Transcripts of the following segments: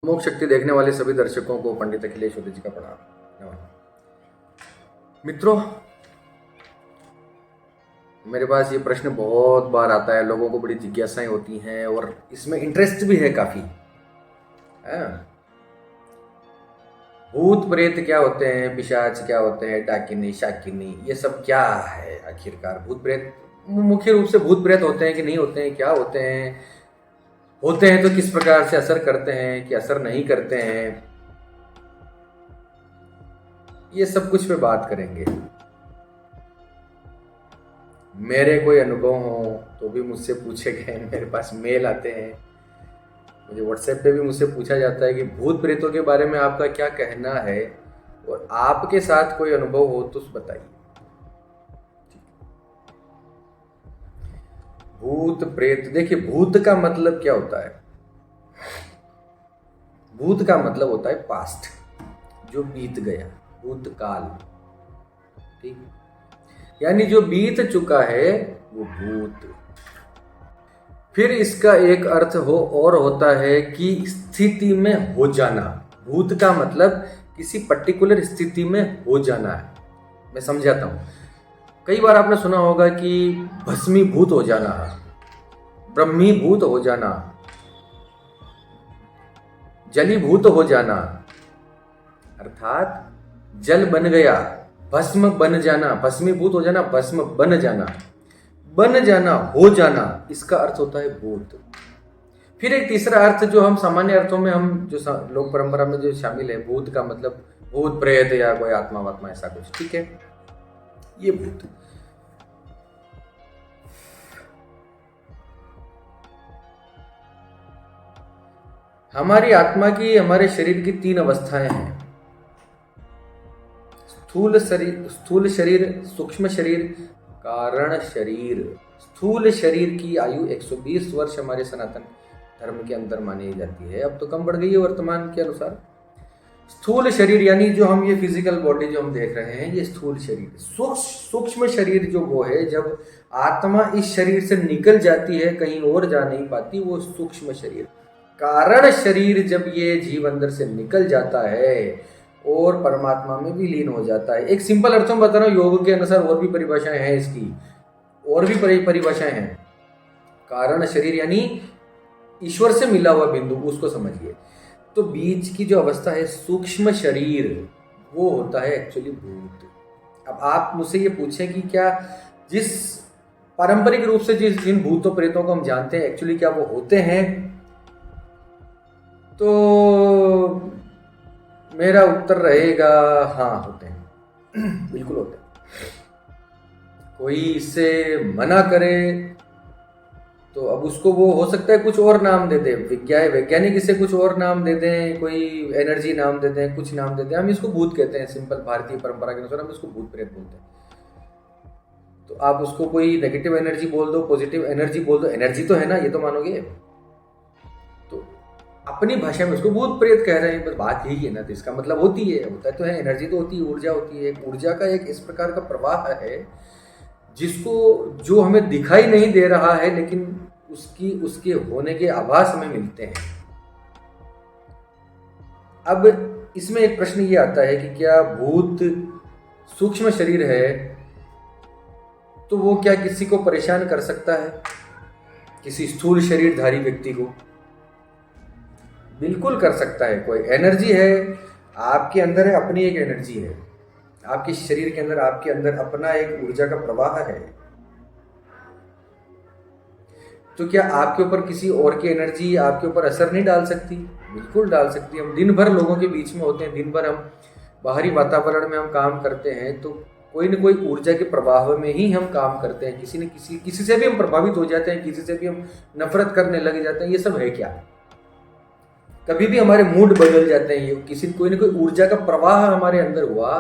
मोक्ष शक्ति देखने वाले सभी दर्शकों को पंडित अखिलेश उदय जी का प्रणाम। नमस्कार मित्रों, मेरे पास ये प्रश्न बहुत बार आता है, लोगों को बड़ी जिज्ञासाएं होती हैं और इसमें इंटरेस्ट भी है काफी। भूत प्रेत क्या होते हैं, पिशाच क्या होते हैं, डाकिनी शाकिनी, ये सब क्या है आखिरकार? भूत प्रेत मुख्य रूप से भूत प्रेत होते हैं कि नहीं होते हैं, क्या होते हैं, होते हैं तो किस प्रकार से असर करते हैं कि असर नहीं करते हैं, ये सब कुछ पे बात करेंगे। मेरे कोई अनुभव हो तो भी मुझसे पूछे गए, मेरे पास मेल आते हैं, मुझे व्हाट्सएप पे भी मुझसे पूछा जाता है कि भूत प्रेतों के बारे में आपका क्या कहना है और आपके साथ कोई अनुभव हो तो बताइए। भूत प्रेत, देखिए भूत का मतलब क्या होता है? भूत का मतलब होता है पास्ट, जो बीत गया, भूतकाल। ठीक, यानी जो बीत चुका है वो भूत। फिर इसका एक अर्थ और होता है कि स्थिति में हो जाना। भूत का मतलब किसी पर्टिकुलर स्थिति में हो जाना है। मैं समझाता हूं। कई बार आपने सुना होगा कि भस्मीभूत हो जाना, ब्रह्मीभूत हो जाना, जलीभूत हो जाना, अर्थात जल बन गया, भस्म बन जाना, भस्मीभूत हो जाना, भस्म बन जाना, बन जाना, हो जाना, इसका अर्थ होता है भूत। फिर एक तीसरा अर्थ जो हम सामान्य अर्थों में हम जो लोक परंपरा में जो शामिल है, भूत का मतलब भूत प्रेत या कोई आत्मा वात्मा ऐसा कुछ, ठीक है, ये भूत। हमारी आत्मा की, हमारे शरीर की तीन अवस्थाएं हैं। स्थूल शरीर, सूक्ष्म शरीर, कारण शरीर। स्थूल शरीर की आयु 120 वर्ष हमारे सनातन धर्म के अंदर मानी जाती है, अब तो कम बढ़ गई है वर्तमान के अनुसार। स्थूल शरीर यानी जो हम ये फिजिकल बॉडी जो हम देख रहे हैं, ये स्थूल शरीर। सूक्ष्म शरीर जो वो है, जब आत्मा इस शरीर से निकल जाती है, कहीं और जा नहीं पाती, वो सूक्ष्म शरीर। कारण शरीर जब ये जीव अंदर से निकल जाता है और परमात्मा में विलीन हो जाता है। एक सिंपल अर्थों में बता रहा हूं, योग के अनुसार और भी परिभाषाएं हैं इसकी, और भी परिभाषाएं हैं। कारण शरीर यानी ईश्वर से मिला हुआ बिंदु, उसको समझिए। तो बीच की जो अवस्था है सूक्ष्म शरीर, वो होता है एक्चुअली भूत। अब आप मुझसे ये पूछें कि क्या जिस पारंपरिक रूप से जिन भूतों प्रेतों को हम जानते हैं, एक्चुअली क्या वो होते हैं? तो मेरा उत्तर रहेगा हाँ, होते हैं। बिल्कुल होते हैं। कोई इससे मना करे तो अब उसको वो हो सकता है कुछ और नाम दे दे, वैज्ञानिक इसे कुछ और नाम दे दें, कोई एनर्जी नाम दे दें, कुछ नाम दे दें, हम इसको भूत कहते हैं। सिंपल भारतीय परंपरा के अनुसार हम इसको भूत प्रेत बोलते हैं। तो आप उसको कोई नेगेटिव एनर्जी बोल दो, पॉजिटिव एनर्जी बोल दो, एनर्जी तो है ना, ये तो मानोगे। तो अपनी भाषा में उसको भूत प्रेत कह रहे हैं, बस बात यही है ना। तो इसका मतलब होती है, होता तो है, एनर्जी तो होती है, ऊर्जा होती है। ऊर्जा का एक इस प्रकार का प्रवाह है जिसको, जो हमें दिखाई नहीं दे रहा है, लेकिन उसके होने के आभास हमें मिलते हैं। अब इसमें एक प्रश्न ये आता है कि क्या भूत सूक्ष्म शरीर है तो वो क्या किसी को परेशान कर सकता है, किसी स्थूल शरीरधारी व्यक्ति को? बिल्कुल कर सकता है। कोई एनर्जी है आपके अंदर, है अपनी एक एनर्जी है आपके शरीर के अंदर, आपके अंदर अपना एक ऊर्जा का प्रवाह है। तो क्या आपके ऊपर किसी और की एनर्जी आपके ऊपर असर नहीं डाल सकती? बिल्कुल डाल सकती है। हम दिन भर लोगों के बीच में होते हैं, दिन भर हम बाहरी वातावरण में हम काम करते हैं, तो कोई न कोई ऊर्जा के प्रवाह में ही हम काम करते हैं। किसी से भी हम प्रभावित हो जाते हैं, किसी से भी हम नफरत करने लग जाते हैं। ये सब है क्या? कभी भी हमारे मूड बदल जाते हैं, ये कोई ना कोई ऊर्जा का प्रवाह हमारे अंदर हुआ,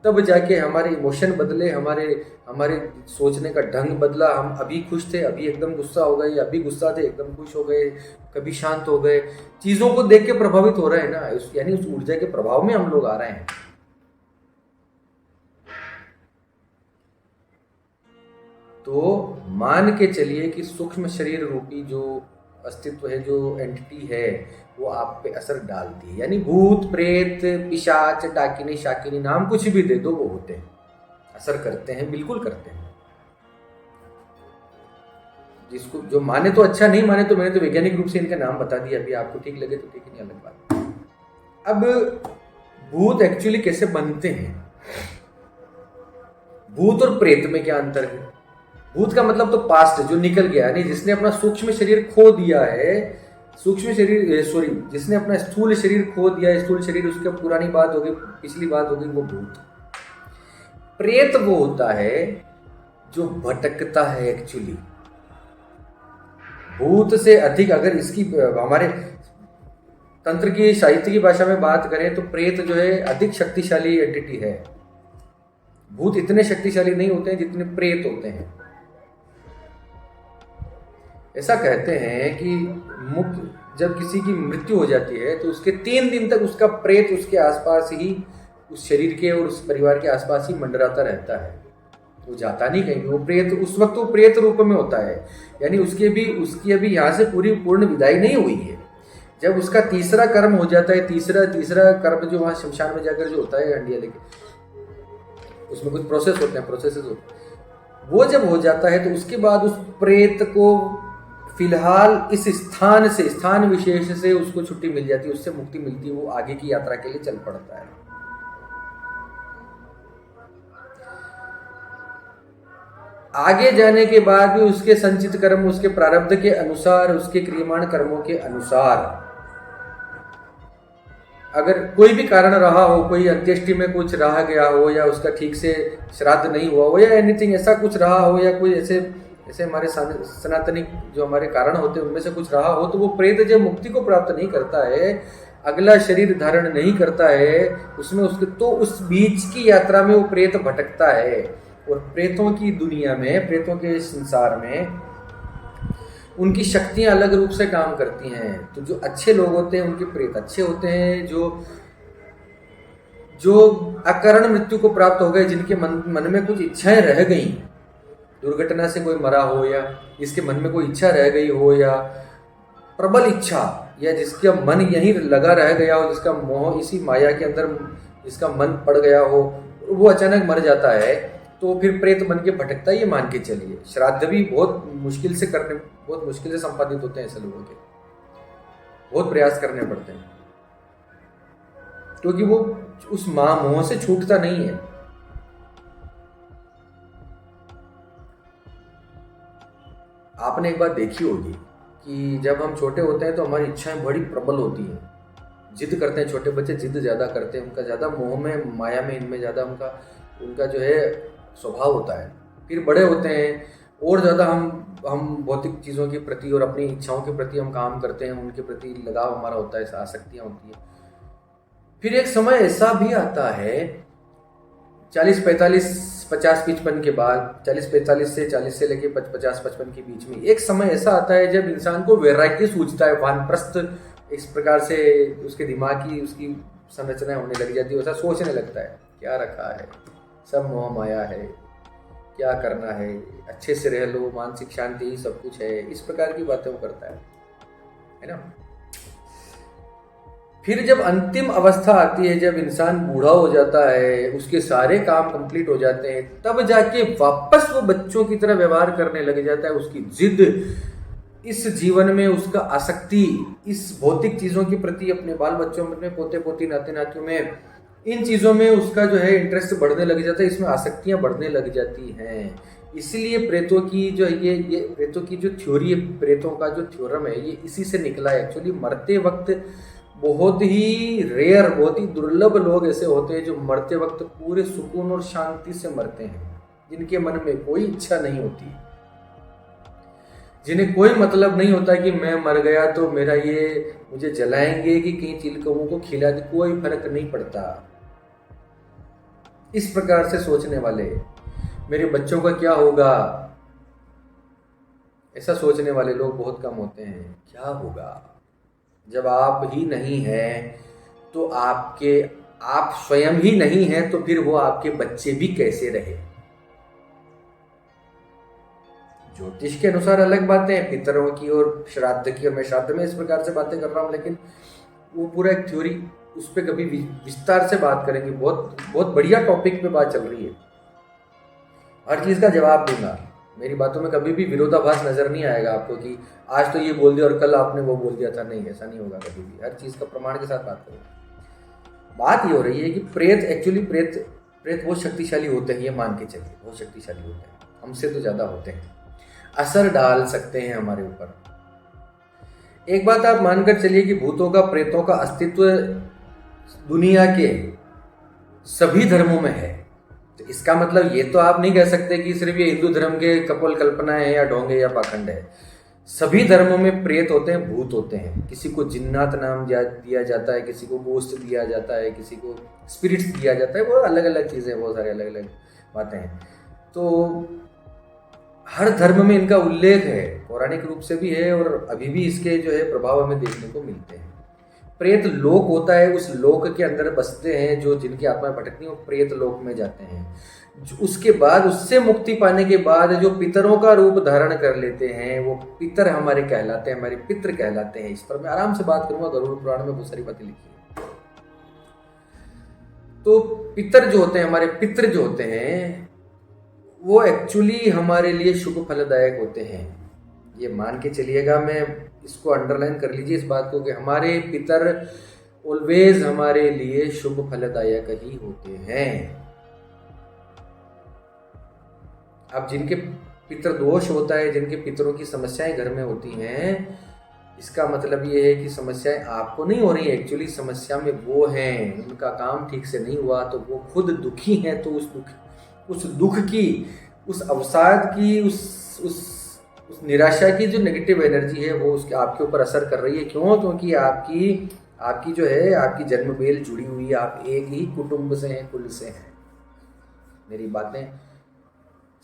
तब जाके हमारे इमोशन बदले, हमारे सोचने का ढंग बदला। हम अभी खुश थे, अभी एकदम गुस्सा हो गए, अभी गुस्सा थे, एकदम खुश हो गए, कभी शांत हो गए। चीजों को देख के प्रभावित हो रहे हैं ना, यानी उस ऊर्जा के प्रभाव में हम लोग आ रहे हैं। तो मान के चलिए कि सूक्ष्म शरीर रूपी जो अस्तित्व है, जो एंटिटी है, वो आप पे असर डालती है। यानी भूत, प्रेत, पिशाच, डाकिनी, शाकिनी, नाम कुछ भी दे दो, वो होते हैं, असर करते हैं, बिल्कुल करते हैं। जिसको जो माने तो अच्छा, नहीं माने तो मैंने तो वैज्ञानिक रूप से इनका नाम बता दिया, अभी आपको ठीक लगे तो ठीक है, नहीं अलग बात। अब भूत एक्चुअली कैसे बनते हैं, भूत और प्रेत में क्या अंतर है? भूत का मतलब तो पास्ट, जो निकल गया, यानी जिसने अपना सूक्ष्म शरीर खो दिया है, सूक्ष्म शरीर सॉरी, जिसने अपना स्थूल शरीर खो दिया है, स्थूल शरीर उसका पुरानी बात होगी, पिछली बात होगी, वो भूत। प्रेत वो होता है जो भटकता है एक्चुअली। भूत से अधिक अगर इसकी हमारे तंत्र की, साहित्य की भाषा में बात करें तो प्रेत जो है अधिक शक्तिशाली एंटिटी है। भूत इतने शक्तिशाली नहीं होते हैं जितने प्रेत होते हैं। ऐसा कहते हैं कि जब किसी की मृत्यु हो जाती है तो उसके 3 दिन तक उसका प्रेत उसके आसपास ही, उस शरीर के और उस परिवार के आसपास ही मंडराता रहता है, वो जाता नहीं कहीं। वो प्रेत उस वक्त वो प्रेत रूप में होता है, यानी उसकी अभी यहाँ से पूर्ण विदाई नहीं हुई है। जब उसका तीसरा कर्म हो जाता है, तीसरा कर्म जो वहाँ शमशान में जाकर जो होता है हंडिया लेके, उसमें कुछ प्रोसेस होते हैं, प्रोसेसेस होते हैं, वो जब हो जाता है तो उसके बाद उस प्रेत को फिलहाल इस स्थान विशेष से उसको छुट्टी मिल जाती है, उससे मुक्ति मिलती है, वो आगे की यात्रा के लिए चल पड़ता है। आगे जाने के बाद भी उसके संचित कर्म, उसके प्रारब्ध के अनुसार, उसके क्रियमाण कर्मों के अनुसार, अगर कोई भी कारण रहा हो, कोई अंत्येष्टि में कुछ रह गया हो, या उसका ठीक से श्राद्ध नहीं हुआ हो, या एनीथिंग ऐसा कुछ रहा हो, या कोई ऐसे हमारे सनातनी जो हमारे कारण होते हैं उनमें से कुछ रहा हो, तो वो प्रेत जब मुक्ति को प्राप्त नहीं करता है, अगला शरीर धारण नहीं करता है उसमें, उसके तो उस बीच की यात्रा में वो प्रेत भटकता है। और प्रेतों की दुनिया में, प्रेतों के संसार में उनकी शक्तियां अलग रूप से काम करती हैं। तो जो अच्छे लोग होते हैं उनके प्रेत अच्छे होते हैं, जो अकारण मृत्यु को प्राप्त हो गए, जिनके मन में कुछ इच्छाएं रह गई, दुर्घटना से कोई मरा हो, या जिसके मन में कोई इच्छा रह गई हो, या प्रबल इच्छा, या जिसका मन यहीं लगा रह गया हो, जिसका मोह इसी माया के अंदर जिसका मन पड़ गया हो, वो अचानक मर जाता है, तो फिर प्रेत बन के भटकता है। ये मान के चलिए। श्राद्ध भी बहुत मुश्किल से संपादित होते हैं ऐसे लोगों के, बहुत प्रयास करने पड़ते हैं, क्योंकि वो उस मोह से छूटता नहीं है। आपने एक बात देखी होगी कि जब हम छोटे होते हैं तो हमारी इच्छाएं बड़ी प्रबल होती हैं, जिद करते हैं, छोटे बच्चे जिद ज़्यादा करते हैं, उनका ज़्यादा मोह में, माया में, इनमें ज़्यादा उनका जो है स्वभाव होता है। फिर बड़े होते हैं और ज़्यादा हम भौतिक चीज़ों के प्रति और अपनी इच्छाओं के प्रति हम काम करते हैं, उनके प्रति लगाव हमारा होता है, आसक्तियाँ होती हैं। फिर एक समय ऐसा भी आता है 40, 45, 50, 55 के बाद, 40, 45 से 40 से लेके 50, 55 के बीच में एक समय ऐसा आता है जब इंसान को वैराग्य सूझता है, वानप्रस्थ इस प्रकार से उसके दिमाग की उसकी संरचना होने लग जाती है, वैसा सोचने लगता है क्या रखा है, सब मोह माया है, क्या करना है, अच्छे से रह लो, मानसिक शांति ही सब कुछ है, इस प्रकार की बातें वो करता है ना। फिर जब अंतिम अवस्था आती है, जब इंसान बूढ़ा हो जाता है, उसके सारे काम कंप्लीट हो जाते हैं, तब जाके वापस वो बच्चों की तरह व्यवहार करने लग जाता है। उसकी जिद, इस जीवन में उसका आसक्ति, इस भौतिक चीज़ों के प्रति, अपने बाल बच्चों में, अपने पोते पोती, नाते नातियों में, इन चीज़ों में उसका जो है इंटरेस्ट बढ़ने लग जाता है, इसमें आसक्तियाँ बढ़ने लग जाती हैं। इसलिए प्रेतों की जो ये प्रेतों की जो थ्योरी है, प्रेतों का जो थ्योरम है, ये इसी से निकला है। एक्चुअली मरते वक्त बहुत ही रेयर, बहुत ही दुर्लभ लोग ऐसे होते हैं जो मरते वक्त पूरे सुकून और शांति से मरते हैं, जिनके मन में कोई इच्छा नहीं होती, जिन्हें कोई मतलब नहीं होता कि मैं मर गया तो मेरा ये मुझे जलाएंगे कि कहीं चिलकवों को खिला दे, कोई फर्क नहीं पड़ता। इस प्रकार से सोचने वाले, मेरे बच्चों का क्या होगा, ऐसा सोचने वाले लोग बहुत कम होते हैं। क्या होगा जब आप ही नहीं हैं, तो आप स्वयं ही नहीं हैं, तो फिर वो आपके बच्चे भी कैसे रहे। ज्योतिष के अनुसार अलग बातें हैं, पितरों की और श्राद्ध की, और मैं श्राद्ध में इस प्रकार से बातें कर रहा हूँ, लेकिन वो पूरा एक थ्योरी, उस पर कभी विस्तार से बात करेंगे। बहुत बहुत बढ़िया टॉपिक पे बात चल रही है, हर चीज़ का जवाब दूंगा। मेरी बातों में कभी भी विरोधाभास नजर नहीं आएगा आपको कि आज तो ये बोल दिया और कल आपने वो बोल दिया था। नहीं, ऐसा नहीं होगा कभी भी। हर चीज़ का प्रमाण के साथ बात करूँगा। बात ये हो रही है कि प्रेत एक्चुअली प्रेत बहुत शक्तिशाली होते हैं, ये मान के चलिए, बहुत शक्तिशाली होते हैं, हमसे तो ज़्यादा होते हैं, असर डाल सकते हैं हमारे ऊपर। एक बात आप मानकर चलिए कि भूतों का, प्रेतों का अस्तित्व दुनिया के सभी धर्मों में है। तो इसका मतलब ये तो आप नहीं कह सकते कि सिर्फ ये हिंदू धर्म के कपोल कल्पनाएं हैं या ढोंगे या पाखंड है। सभी धर्मों में प्रेत होते हैं, भूत होते हैं। किसी को जिन्नात नाम दिया जाता है, किसी को गोश्त दिया जाता है, किसी को स्पिरिट्स दिया जाता है, वो अलग अलग चीज़ें, बहुत सारी अलग अलग बातें हैं। तो हर धर्म में इनका उल्लेख है, पौराणिक रूप से भी है, और अभी भी इसके जो है प्रभाव हमें देखने को मिलते हैं। प्रेत लोक होता है, उस लोक के अंदर बसते हैं जो जिनकी आत्मा भटकती है, वो प्रेत लोक में जाते हैं। उसके बाद, उससे मुक्ति पाने के बाद जो पितरों का रूप धारण कर लेते हैं, वो पितर हमारे कहलाते हैं, हमारे पितृ कहलाते हैं। इस पर मैं आराम से बात करूंगा, गरुड़ पुराण में बहुत सारी बातें लिखी है। तो पितर जो होते हैं, हमारे पितृ जो होते हैं, वो एक्चुअली हमारे लिए शुभ फलदायक होते हैं। ये मान के चलिएगा, मैं इसको अंडरलाइन कर लीजिए इस बात को कि हमारे पितर ऑलवेज हमारे लिए शुभ फलदायक ही होते हैं। अब जिनके पितृ दोष होता है, जिनके पितरों की समस्याएं घर में होती हैं, इसका मतलब ये है कि समस्याएं आपको नहीं हो रही है, एक्चुअली समस्या में वो हैं, उनका काम ठीक से नहीं हुआ तो वो खुद दुखी हैं। तो उस दुख की, उस अवसाद की, उस निराशा की जो नेगेटिव एनर्जी है, वो उसके आपके ऊपर असर कर रही है। क्यों? क्योंकि आपकी जो है, आपकी जन्म बेल जुड़ी हुई है, आप एक ही कुटुंब से हैं, कुल से हैं। मेरी बातें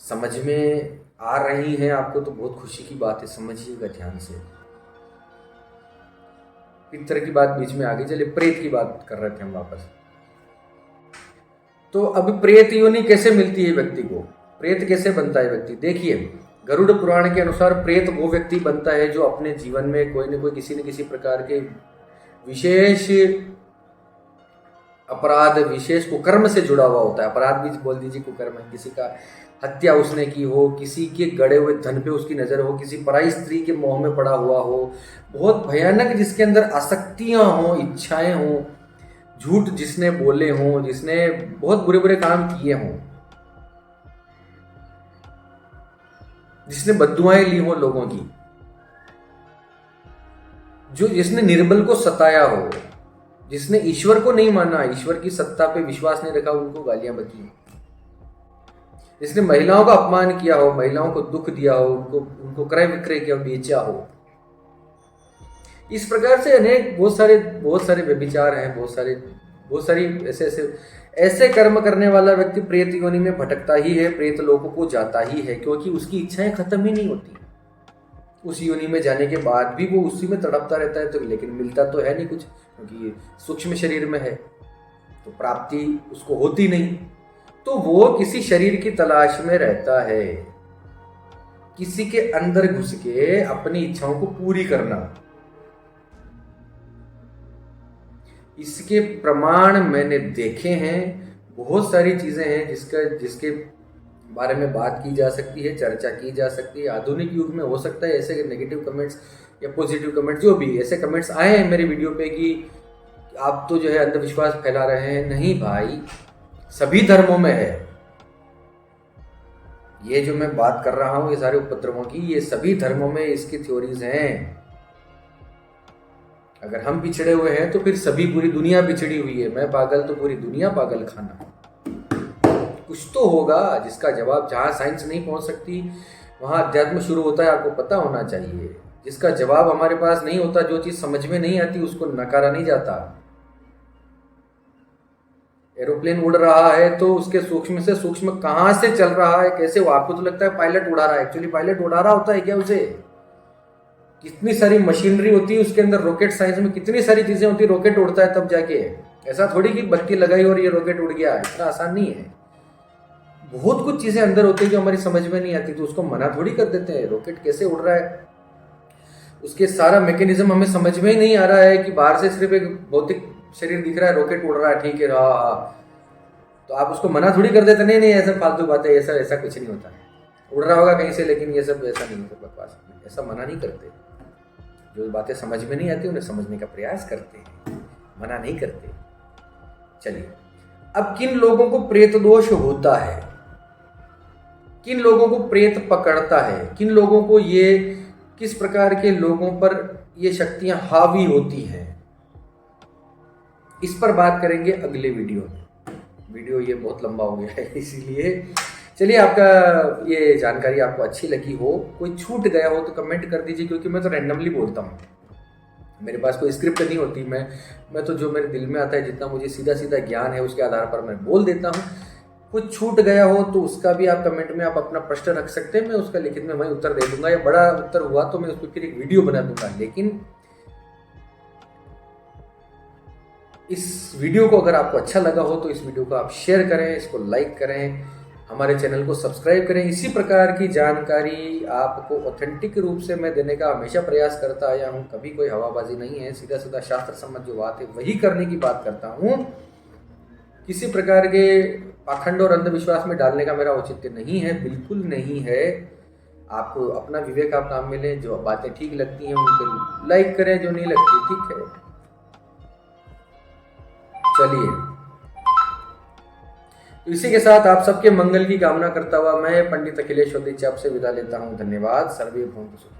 समझ में आ रही हैं आपको तो बहुत खुशी की बात है, समझिएगा ध्यान से। पितर की बात बीच में आगे चले, प्रेत की बात कर रहे थे हम वापस। तो अब प्रेत योनि कैसे मिलती है व्यक्ति को, प्रेत कैसे बनता है व्यक्ति? देखिए, गरुड़ पुराण के अनुसार प्रेत वो व्यक्ति बनता है जो अपने जीवन में कोई न कोई, किसी न किसी प्रकार के विशेष अपराध, विशेष कुकर्म से जुड़ा हुआ होता है। अपराध भी बोल दीजिए कुकर्म है। किसी का हत्या उसने की हो, किसी के गड़े हुए धन पे उसकी नज़र हो, किसी पराई स्त्री के मोह में पड़ा हुआ हो, बहुत भयानक, जिसके अंदर आसक्तियां हों, इच्छाएं हों, झूठ जिसने बोले हों, जिसने बहुत बुरे बुरे काम किए हों, जिसने बद्दुआएं ली हो लोगों की, जिसने निर्बल को सताया हो, जिसने ईश्वर को नहीं माना, ईश्वर की सत्ता पे विश्वास नहीं रखा, उनको गालियां बकी, जिसने महिलाओं का अपमान किया हो, महिलाओं को दुख दिया हो, उनको क्रय विक्रय किया, बेचा हो। इस प्रकार से अनेक बहुत सारे व्यभिचार हैं, बहुत सारी ऐसे कर्म करने वाला व्यक्ति प्रेत योनि में भटकता ही है, प्रेत लोकों को जाता ही है, क्योंकि उसकी इच्छाएं खत्म ही नहीं होती। उस योनि में जाने के बाद भी वो उसी में तड़पता रहता है, तो लेकिन मिलता तो है नहीं कुछ, क्योंकि सूक्ष्म शरीर में है, तो प्राप्ति उसको होती नहीं। तो वो किसी शरीर की तलाश में रहता है, किसी के अंदर घुस के अपनी इच्छाओं को पूरी करना। इसके प्रमाण मैंने देखे हैं, बहुत सारी चीजें हैं जिसके बारे में बात की जा सकती है, चर्चा की जा सकती है। आधुनिक युग में हो सकता है ऐसे नेगेटिव कमेंट्स या पॉजिटिव कमेंट्स, जो भी ऐसे कमेंट्स आए हैं मेरे वीडियो पे कि आप तो जो है अंधविश्वास फैला रहे हैं। नहीं भाई, सभी धर्मों में है। ये जो मैं बात कर रहा हूं, ये सारे उपद्रवों की, ये सभी धर्मों में इसकी थ्योरीज हैं। अगर हम पिछड़े हुए हैं तो फिर सभी, पूरी दुनिया पिछड़ी हुई है। मैं पागल तो पूरी दुनिया पागल खाना। कुछ तो होगा जिसका जवाब, जहां साइंस नहीं पहुंच सकती वहां अध्यात्म शुरू होता है, आपको पता होना चाहिए। जिसका जवाब हमारे पास नहीं होता, जो चीज समझ में नहीं आती, उसको नकारा नहीं जाता। एरोप्लेन उड़ रहा है तो उसके सूक्ष्म से सूक्ष्म कहां से चल रहा है, कैसे, वो आपको तो लगता है पायलट उड़ा रहा है, एक्चुअली पायलट उड़ा रहा होता है क्या उसे? कितनी सारी मशीनरी होती है उसके अंदर, रॉकेट साइंस में कितनी सारी चीजें होती है, रॉकेट उड़ता है तब जाके। ऐसा थोड़ी कि बत्ती लगाई और ये रॉकेट उड़ गया, इतना आसान नहीं है। बहुत कुछ चीजें अंदर होती है जो हमारी समझ में नहीं आती, तो उसको मना थोड़ी कर देते हैं। रॉकेट कैसे उड़ रहा है, उसके सारा मैकेनिज्म हमें समझ में ही नहीं आ रहा है कि बाहर से सिर्फ एक भौतिक शरीर दिख रहा है, रॉकेट उड़ रहा है, ठीक है, हाँ, तो आप उसको मना थोड़ी कर देते, नहीं नहीं ऐसा फालतू बात है, ऐसा ऐसा कुछ नहीं होता है, उड़ रहा होगा कहीं से, लेकिन ये सब ऐसा नहीं होता, बकवास, ऐसा मना नहीं करते। जो बातें समझ में नहीं आती उन्हें समझने का प्रयास करते हैं, मना नहीं करते। चलिए, अब किन लोगों को प्रेत दोष होता है, किन लोगों को प्रेत पकड़ता है, किन लोगों को ये, किस प्रकार के लोगों पर ये शक्तियां हावी होती हैं, इस पर बात करेंगे अगले वीडियो में। वीडियो ये बहुत लंबा हो गया है, इसीलिए चलिए, आपका ये जानकारी आपको अच्छी लगी हो, कोई छूट गया हो तो कमेंट कर दीजिए, क्योंकि मैं तो रैंडमली बोलता हूँ, मेरे पास कोई स्क्रिप्ट नहीं होती, मैं तो जो मेरे दिल में आता है, जितना मुझे सीधा सीधा ज्ञान है उसके आधार पर मैं बोल देता हूँ। कुछ छूट गया हो तो उसका भी आप कमेंट में आप अपना प्रश्न रख सकते हैं, मैं उसका लिखित में वही उत्तर दे दूंगा, या बड़ा उत्तर हुआ तो मैं उस पर फिर एक वीडियो बना दूंगा। लेकिन इस वीडियो को अगर आपको अच्छा लगा हो तो इस वीडियो को आप शेयर करें, इसको लाइक करें, हमारे चैनल को सब्सक्राइब करें। इसी प्रकार की जानकारी आपको ऑथेंटिक रूप से मैं देने का हमेशा प्रयास करता आया हूँ, कभी कोई हवाबाजी नहीं है, सीधा सीधा शास्त्र सम्मत जो बात है वही करने की बात करता हूँ। किसी प्रकार के पाखंड और अंधविश्वास में डालने का मेरा औचित्य नहीं है, बिल्कुल नहीं है। आपको अपना विवेक आप काम में लें, जो बातें ठीक लगती हैं उन पर लाइक करें, जो नहीं लगती ठीक है। चलिए, इसी के साथ आप सबके मंगल की कामना करता हुआ मैं पंडित अखिलेश आपसे विदा लेता हूं। धन्यवाद। सर्वे भवन्तु सुखिनः।